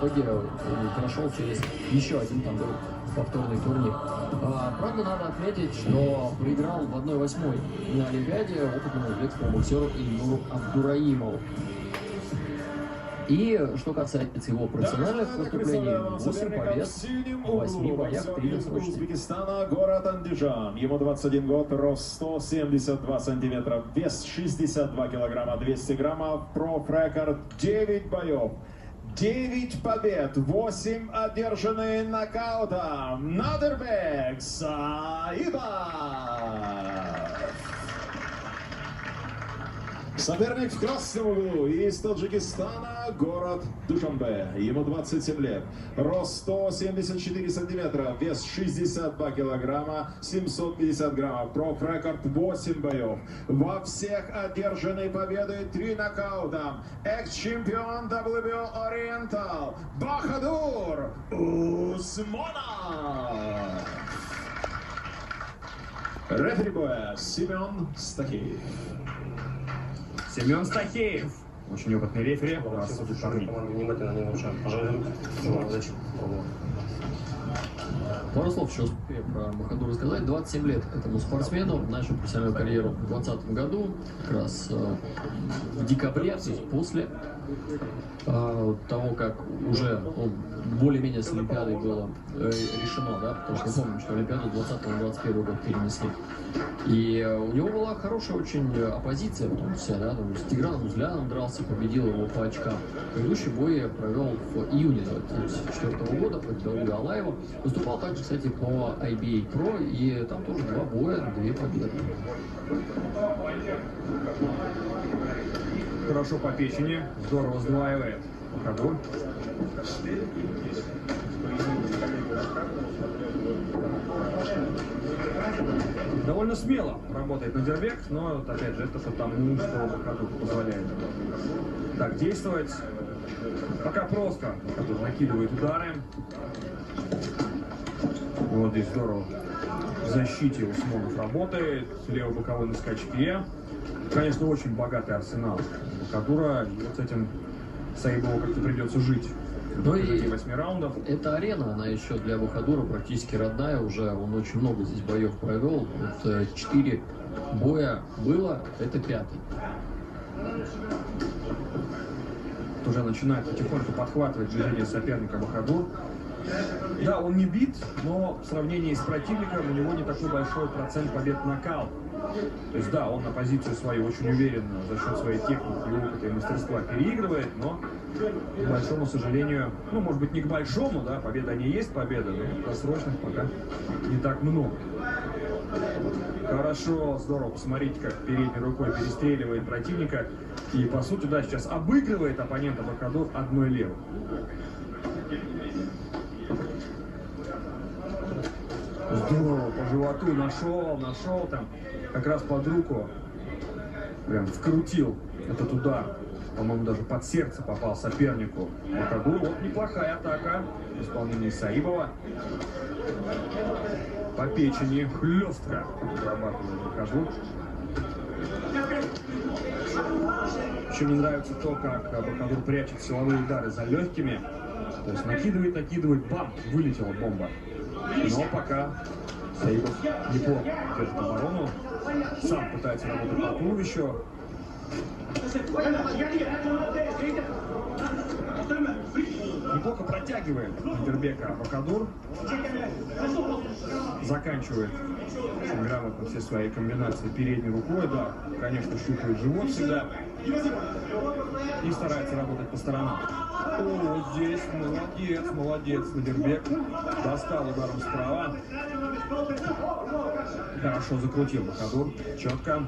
итоге прошел через еще один там был повторный турнир. Правда, надо отметить, что проиграл в 1/8 на Олимпиаде опытному узбекскому боксеру Ильнуру Абдураимову. И что касается его профессиональных выступлений, 8 побед в 8 боях, 3 досрочные. Узбекистана, город Андижан. Ему 21 год, рост 172 сантиметра, вес 62 килограмма, 200 граммов, проф-рекорд 9 боев. 9 побед, 8 одержаны нокаутом. Надырбек Саибов. Соперник в красном углу из Таджикистана, город Душанбе. Ему 27 лет. Рост 174 сантиметра, вес 62 килограмма, 750 граммов. Проф-рекорд 8 боев. Во всех одержаны победы 3 нокаута. Экс-чемпион WBO Oriental Бахадур Усманов. Рефери боя Семен Стахеев. Семен Стахеев, очень опытный рефери. Внимательно не нарушаем. Пожалуйста, зачем? Пару слов еще успею про Бахадура сказать. 27 лет этому спортсмену, начал профессиональную карьеру в 2020 году, как раз в декабре, то есть после того, как уже более-менее с Олимпиадой было решено, да, потому что помним, что Олимпиаду 20-21 год перенесли. И у него была хорошая очень оппозиция, в том числе, да, там, с Тиграном Узляном дрался, победил его по очкам. Предыдущий бой провел в июне 2004 года против Дауда Алаева. Выступал также, кстати, по IBA Pro, и там тоже 2 боя, 2 победы. Хорошо по печени, здорово сдваивает Бахадур. Довольно смело работает Надырбек, но опять же это потому, что Бахадур позволяет так действовать. Пока просто Бахадур накидывает удары. Вот здесь здорово в защите Усманов работает, левый боковой на скачке. Конечно, очень богатый арсенал Бахадура, и вот с этим Саибову как-то придется жить. Ну и 8 раундов. Эта арена, она еще для Бахадура практически родная уже, он очень много здесь боев провел. Вот 4 боя было, это 5-й. Уже начинает потихоньку подхватывать движение соперника Бахадур. Да, он не бит, но в сравнении с противником у него не такой большой процент побед в нокаут. То есть да, он на позицию свою очень уверенно за счет своей техники, опыта и мастерства переигрывает, но к большому сожалению, ну может быть не к большому, да, победа не есть победа, но досрочных пока не так много. Хорошо, здорово, посмотрите, как передней рукой перестреливает противника и по сути, да, сейчас обыгрывает оппонента Бахадур одной левой. Здорово, по животу нашел там, как раз под руку, прям вкрутил этот удар. По-моему, даже под сердце попал сопернику Бахадуру. Вот неплохая атака в исполнении Саибова. По печени хлестко зарабатывает Бахадур. Еще мне нравится то, как Бахадур прячет силовые удары за легкими. То есть накидывает, бам, вылетела бомба. Но пока Саибов неплохо держит оборону, сам пытается работать по туловищу. Неплохо протягивает Надырбека Бахадур. Заканчивает очень грамотно все свои комбинации передней рукой. Да, конечно, щупает живот всегда. И старается работать по сторонам. О, здесь молодец Надырбек. Достал ударом справа. Хорошо закрутил Бахадур. Четко.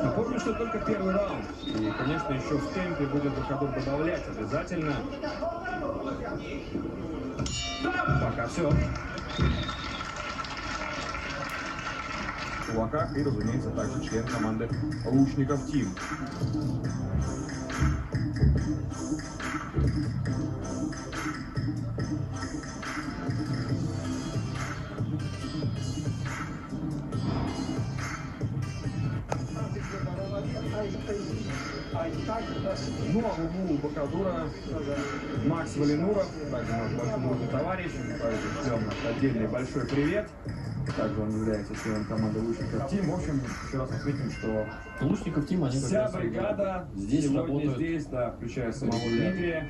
Напомню, что только первый раунд. И, конечно, еще в темпе будет Бахадур добавлять обязательно. Пока все. В кулаках и, разумеется, также член команды Лучников Тим. Ну а в углу Бахадура Макс Валинуров, также наш большой друг и товарищ, шлем отдельный большой привет. Также он является членом команды Лучников Тим. В общем, еще раз отметим, что Лучников Тим, они как вся раз бригада здесь сегодня работают. здесь, да, включая самого Дмитрия,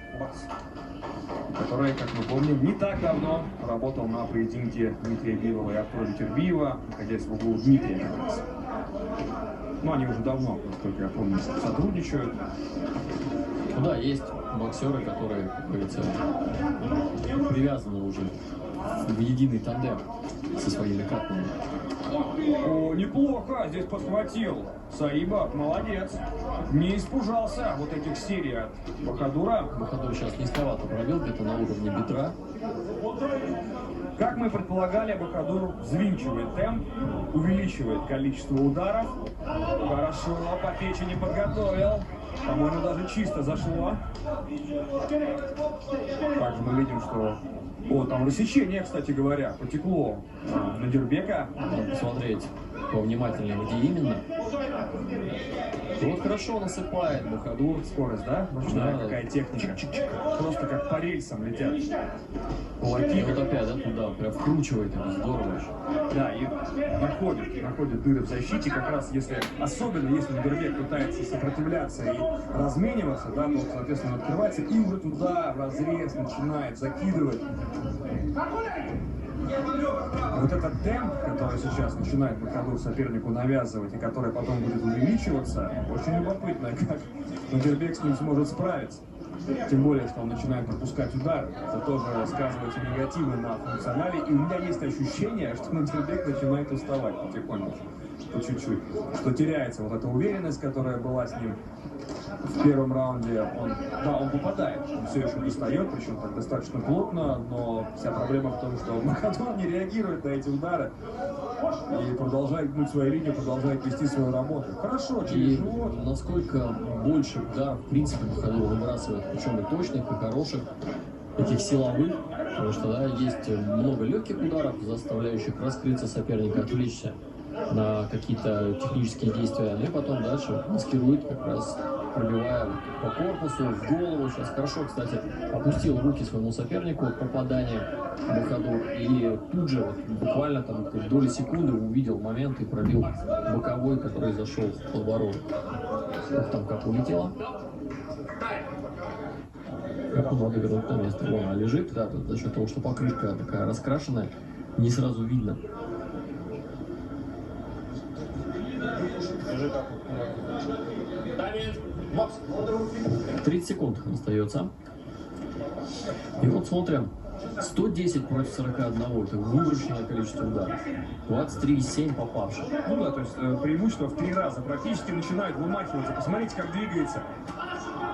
который, как мы помним, не так давно работал на поединке Дмитрия Билова и Артура Витербиева, находясь в углу Дмитрия как раз. Ну, они уже давно, насколько я помню, сотрудничают. Ну да, есть боксеры, которые, как говорится, привязаны уже в единый тандем со своими картами. О, неплохо, здесь подхватил Саиба, молодец. Не испужался вот этих серий от Бахадура. Бахадур сейчас низковато пробил, где-то на уровне бедра. Как мы предполагали, Бахадур взвинчивает темп, увеличивает количество ударов. Хорошо, по печени подготовил. По-моему, даже чисто зашло. Также мы видим, что... О, там рассечение, кстати говоря, потекло на Дербека. Надо посмотреть повнимательнее, где именно. И вот хорошо насыпает Бахадур. Скорость, да? Да. Какая техника. Просто как по рельсам летят. Кулаки. И вот опять, да, туда прям вкручивает, это здорово очень. Да, и находит дыры в защите, как раз если, особенно если Дербек пытается сопротивляться и размениваться, да, то, соответственно, он открывается и уже туда в разрез начинает закидывать. Вот этот темп, который сейчас начинает Бахадур сопернику навязывать и который потом будет увеличиваться, очень любопытно, как Дербек с ним сможет справиться. Тем более, что он начинает пропускать удары. Это тоже сказывается негативно на функционале. И у меня есть ощущение, что Дербек начинает уставать потихоньку, по чуть-чуть. Что теряется вот эта уверенность, которая была с ним в первом раунде. Он попадает, он все еще достает, причем так достаточно плотно, но вся проблема в том, что Бахадур не реагирует на эти удары и продолжает гнуть свою линию, продолжает вести свою работу. Хорошо, через И живот. насколько больше ударов, в принципе, Бахадур выбрасывает, причем и точных, и хороших, этих силовых, потому что, да, есть много легких ударов, заставляющих раскрыться соперника, отвлечься на какие-то технические действия, ну и потом дальше маскирует, как раз пробивая по корпусу, в голову. Сейчас хорошо, кстати, опустил руки своему сопернику от попадания Бахадур, и тут же, вот, буквально там доли секунды увидел момент и пробил боковой, который зашел в подбородок. Ух, там как улетело. Как надо вернуть на место. Вон она лежит, да, тут за счет того, что покрышка такая раскрашенная, не сразу видно. 30 секунд остается. И вот смотрим. 110 против 41. Это выборочное количество ударов. 23,7 попавших. Ну да, то есть преимущество в 3 раза. Практически начинает вымахиваться. Посмотрите, как двигается.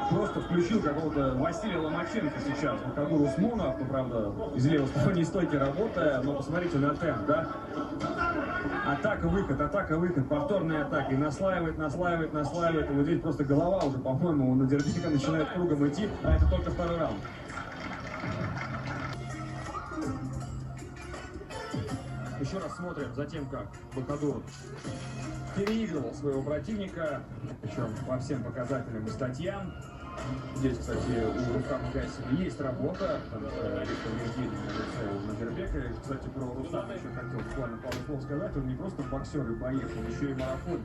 Просто включил какого-то Василия Ломаченко сейчас. Бахадур Усмонов, ну, правда, из левосторонней стойки работая, но посмотрите на темп, да? Атака, выход, повторная атака. И наслаивает. И вот здесь просто голова уже, по-моему, на Дербека начинает кругом идти, а это только второй раунд. Еще раз смотрим за тем, как Бахадур переигрывал своего противника, причем по всем показателям и статьям. Здесь, кстати, у Рустама Гасина есть работа, потому что Виктор Медведев на Дербека. И, кстати, про Рустама еще хотел буквально пару слов сказать. Он не просто боксер и боец, он еще и марафон.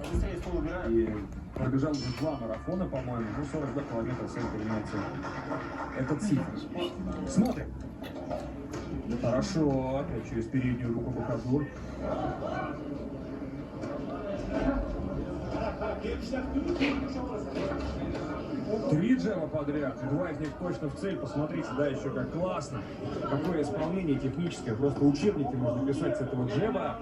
И пробежал уже 2 марафона, по-моему, 42 километра, сами понимаете. Это цифра. Смотрим. Хорошо, опять через переднюю руку Бахадур. Три джеба подряд, 2 из них точно в цель. Посмотрите, да, еще как классно. Какое исполнение техническое. Просто учебники можно писать с этого джеба.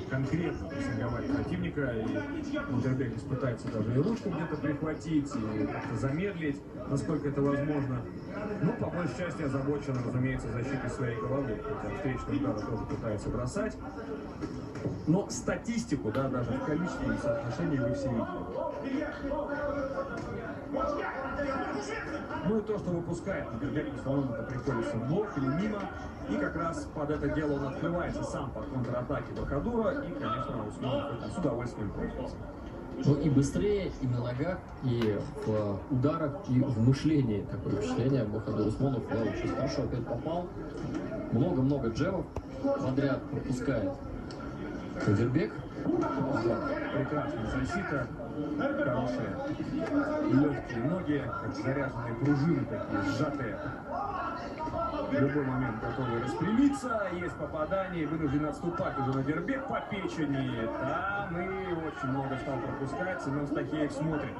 Конкретно прессинговать противника. И Дербек пытается даже и ручку где-то прихватить, и как-то замедлить, насколько это возможно. Ну, по большей части озабочен, разумеется, защитой своей головы. Хотя встречный удар тоже пытается бросать. Но статистику, да, даже в количественном соотношении вы все видите. Ну и то, что выпускает Дербек, в основном это приходится в блок или мимо. И как раз под это дело он открывается сам под контратаки Бахадура. И, конечно, Усмонов с удовольствием пользуется. Ну и быстрее, и на ногах, и в ударах, и в мышлении. Такое впечатление. Бахадур Усмонов сейчас хорошо опять попал. Много-много джебов подряд пропускает Кадирбек. Да, прекрасная защита, хорошие легкие ноги, как заряженные пружины такие, сжатые. В любой момент готовы распрямиться, есть попадание, вынужден отступать уже Надирбек по печени. Там и очень много стал пропускать. Семен Стахеев смотрит,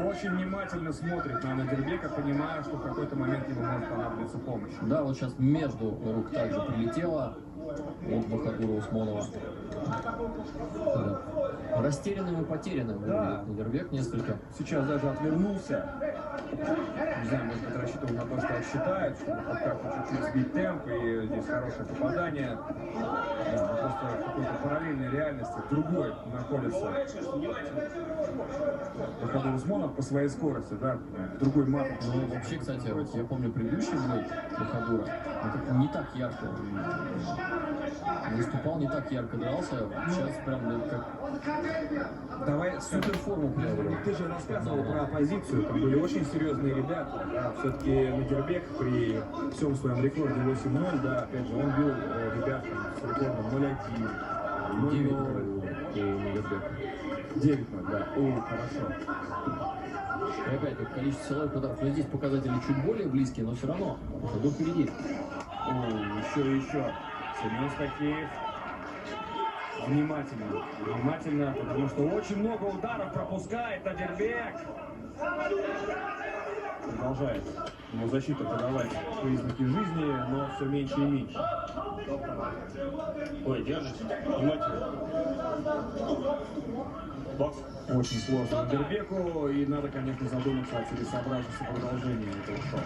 очень внимательно смотрит на Надирбека, понимая, что в какой-то момент ему может понадобиться помощь. Да, вот сейчас между рук также прилетело от Бахадура Усмонова. Растерянным и потерянным Да. Надирбек несколько. Сейчас даже отвернулся. Не знаю, может быть, рассчитывал на то, что отсчитают, чтобы хоть как-то чуть-чуть сбить темп, и здесь хорошее попадание. Да, он просто в какой-то параллельной реальности, в другой находится. Бахадур Усмонов по своей скорости, да, в другой матрице. Ну, вообще, кстати, вот я помню предыдущий бой Бахадура, он как-то не так ярко выступал, не так ярко дрался. Сейчас прям как Давай суперформу приобрел. Ты же рассказывал про оппозицию, там были очень серьезные ребята, да, все-таки Надирбек при всем своем рекорде 8-0, да, опять же, он бил ребят там, с рекордом 0-1, 9-0 у Надирбека. 9-0, да, о, хорошо. И опять как количество силовых ударов. Но здесь показатели чуть более близкие, но все равно Бахадур впереди. О, еще. Семен Стахеев. Внимательно, потому что очень много ударов пропускает Надирбек. Продолжает ему защита подавать признаки жизни, но все меньше и меньше. Ой, держите. Внимательно. Бокс. Очень сложно Надирбеку, и надо, конечно, задуматься о целесообразности продолжения этого шоу.